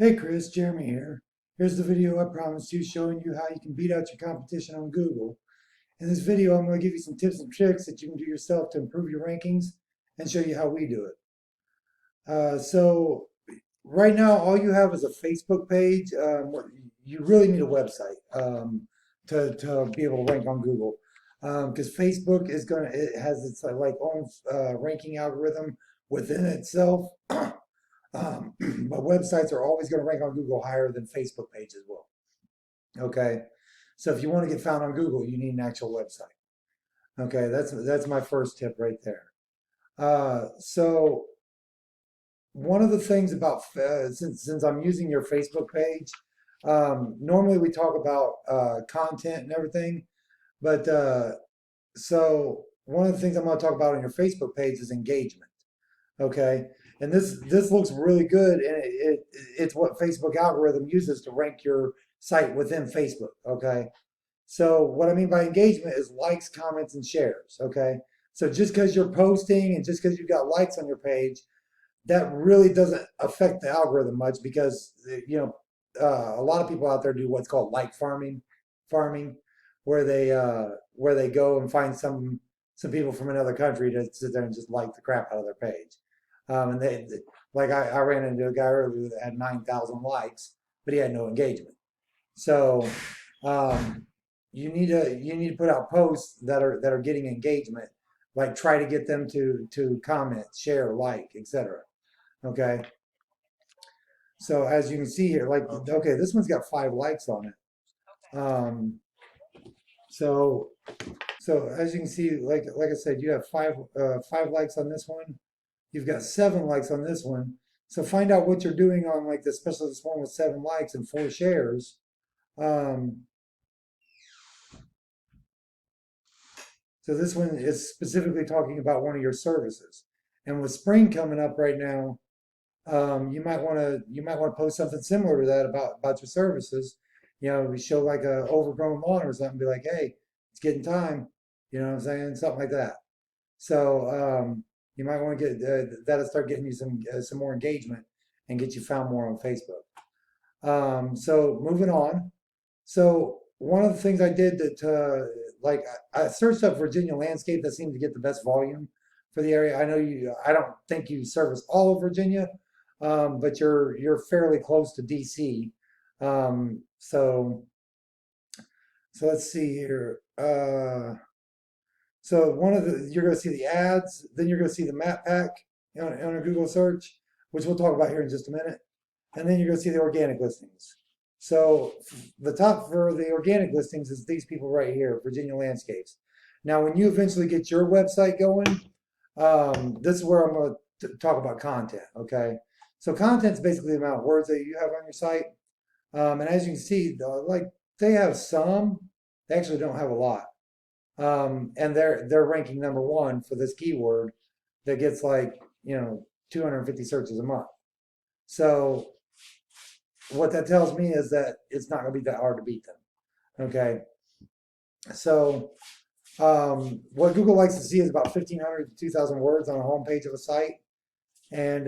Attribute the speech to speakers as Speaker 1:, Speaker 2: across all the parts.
Speaker 1: Hey Chris, Jeremy here. Here's the video I promised you showing you how you can beat out your competition on Google. In this video, I'm going to give you some tips and tricks that you can do yourself to improve your rankings and show you how we do it. So right now, all you have is a Facebook page. You really need a website to be able to rank on Google because Facebook is going to, it has its like own ranking algorithm within itself. But websites are always going to rank on Google higher than Facebook pages will. Okay, so if you want to get found on Google, you need an actual website. Okay, that's my first tip right there. So one of the things about since I'm using your Facebook page, normally we talk about content and everything, but so one of the things I'm going to talk about on your Facebook page is engagement. Okay, and this looks really good, and it's what Facebook algorithm uses to rank your site within Facebook. Okay, so what I mean by engagement is likes, comments, and shares. Okay, so just because you're posting and just because you've got likes on your page, that really doesn't affect the algorithm much because a lot of people out there do what's called like farming, where they go and find some people from another country to sit there and just like the crap out of their page. And like I ran into a guy earlier that had 9,000 likes, but he had no engagement. So um, you need to put out posts that are getting engagement, like try to get them to comment, share, like, etc. Okay. So as you can see here, like, okay, this one's got 5 likes on it. So so as you can see, like I said, you have 5 likes on this one. You've got 7 likes on this one. So find out what you're doing on like this, especially this one with 7 likes and 4 shares. Um, so this one is specifically talking about one of your services. And with spring coming up right now, you might want to post something similar to that about your services. We show like a overgrown lawn or something. Be like, hey, it's getting time. You know what I'm saying? Something like that. So you might want to get that'll start getting you some more engagement and get you found more on Facebook. So moving on. So one of the things I did like I searched up Virginia landscape that seemed to get the best volume for the area. I know you. I don't think you service all of Virginia, but you're fairly close to DC. So let's see here. So one of the you're going to see the ads, then you're going to see the map pack on a Google search, which we'll talk about here in just a minute, and then you're going to see the organic listings. So the top for the organic listings is these people right here, Virginia Landscapes. Now, when you eventually get your website going, this is where I'm going to talk about content. Okay, so content is basically the amount of words that you have on your site, and as you can see, like they have some, they actually don't have a lot. And they're ranking number one for this keyword that gets like 250 searches a month. So what that tells me is that it's not going to be that hard to beat them. Okay, so what Google likes to see is about 1,500 to 2,000 words on a home page of a site, and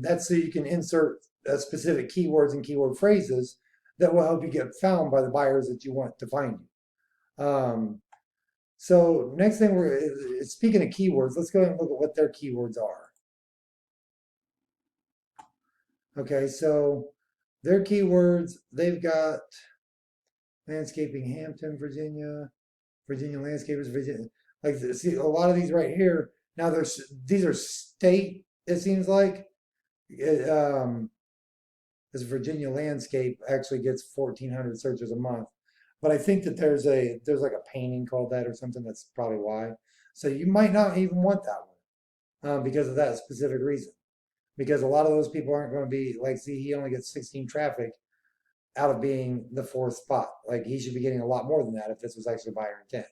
Speaker 1: that's so you can insert specific keywords and keyword phrases that will help you get found by the buyers that you want to find you. So next thing speaking of keywords, let's go ahead and look at what their keywords are. Okay, so their keywords, they've got landscaping, Hampton, Virginia, Virginia landscapers, Virginia. Like, see, a lot of these right here. Now, these are state. It seems like this Virginia landscape actually gets 1,400 searches a month. But I think that there's like a painting called that or something. That's probably why. So you might not even want that one because of that specific reason. Because a lot of those people aren't going to be like, see, he only gets 16 traffic out of being the 4th spot. Like he should be getting a lot more than that if this was actually buyer intent.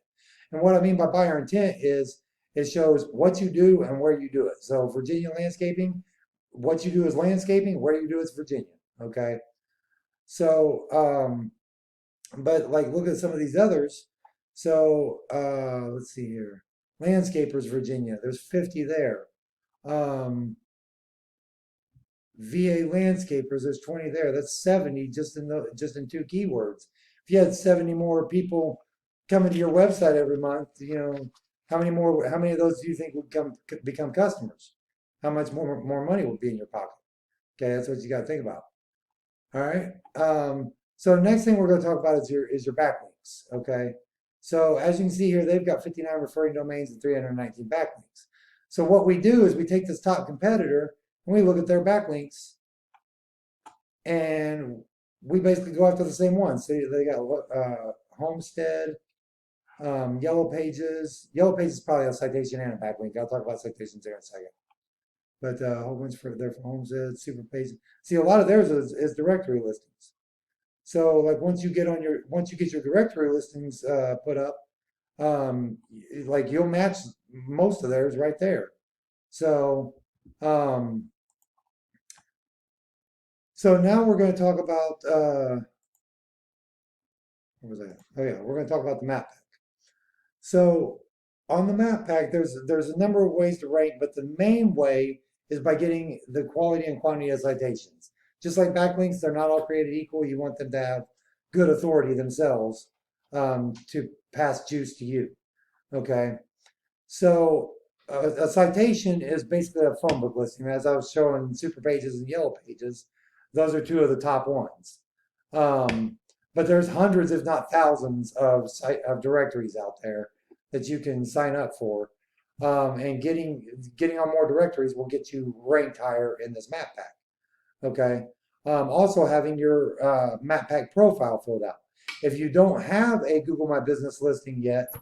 Speaker 1: And what I mean by buyer intent is it shows what you do and where you do it. So Virginia landscaping, what you do is landscaping, where you do it's Virginia. Okay. So, but like look at some of these others. So let's see here. Landscapers, Virginia. There's 50 there. Um, VA landscapers, there's 20 there. That's 70 just in two keywords. If you had 70 more people coming to your website every month, how many of those do you think would become customers? How much more money would be in your pocket? Okay, that's what you got to think about. All right. So next thing we're going to talk about is your backlinks. Okay. So as you can see here, they've got 59 referring domains and 319 backlinks. So what we do is we take this top competitor and we look at their backlinks, and we basically go after the same ones. So they got Homestead, Yellow Pages. Yellow Pages is probably a citation and a backlink. I'll talk about citations there in a second. But a whole bunch for Homestead, Super Pages. See, a lot of theirs is directory listings. So like once you get your directory listings put up, like you'll match most of theirs right there. So so now we're going to talk about what was that? Oh yeah, we're going to talk about the map pack. So on the map pack, there's a number of ways to rank, but the main way is by getting the quality and quantity of citations. Just like backlinks, they're not all created equal. You want them to have good authority themselves to pass juice to you. Okay, so a citation is basically a phone book listing. As I was showing, Super Pages and Yellow Pages, those are two of the top ones. But there's hundreds, if not thousands, of directories out there that you can sign up for. And getting on more directories will get you ranked higher in this map pack. Okay. Also having your map pack profile filled out. If you don't have a Google My Business listing yet,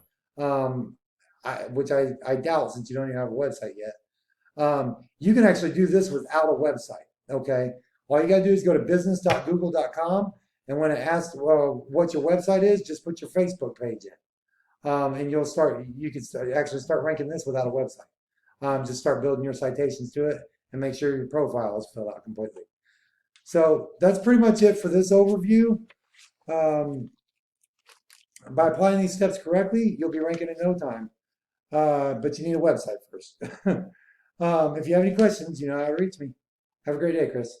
Speaker 1: which I doubt since you don't even have a website yet, you can actually do this without a website. Okay. All you got to do is go to business.google.com, and when it asks what your website is, just put your Facebook page in. And you can actually start ranking this without a website. Just start building your citations to it and make sure your profile is filled out completely. So that's pretty much it for this overview. By applying these steps correctly, you'll be ranking in no time. But you need a website first. If you have any questions, you know how to reach me. Have a great day, Chris.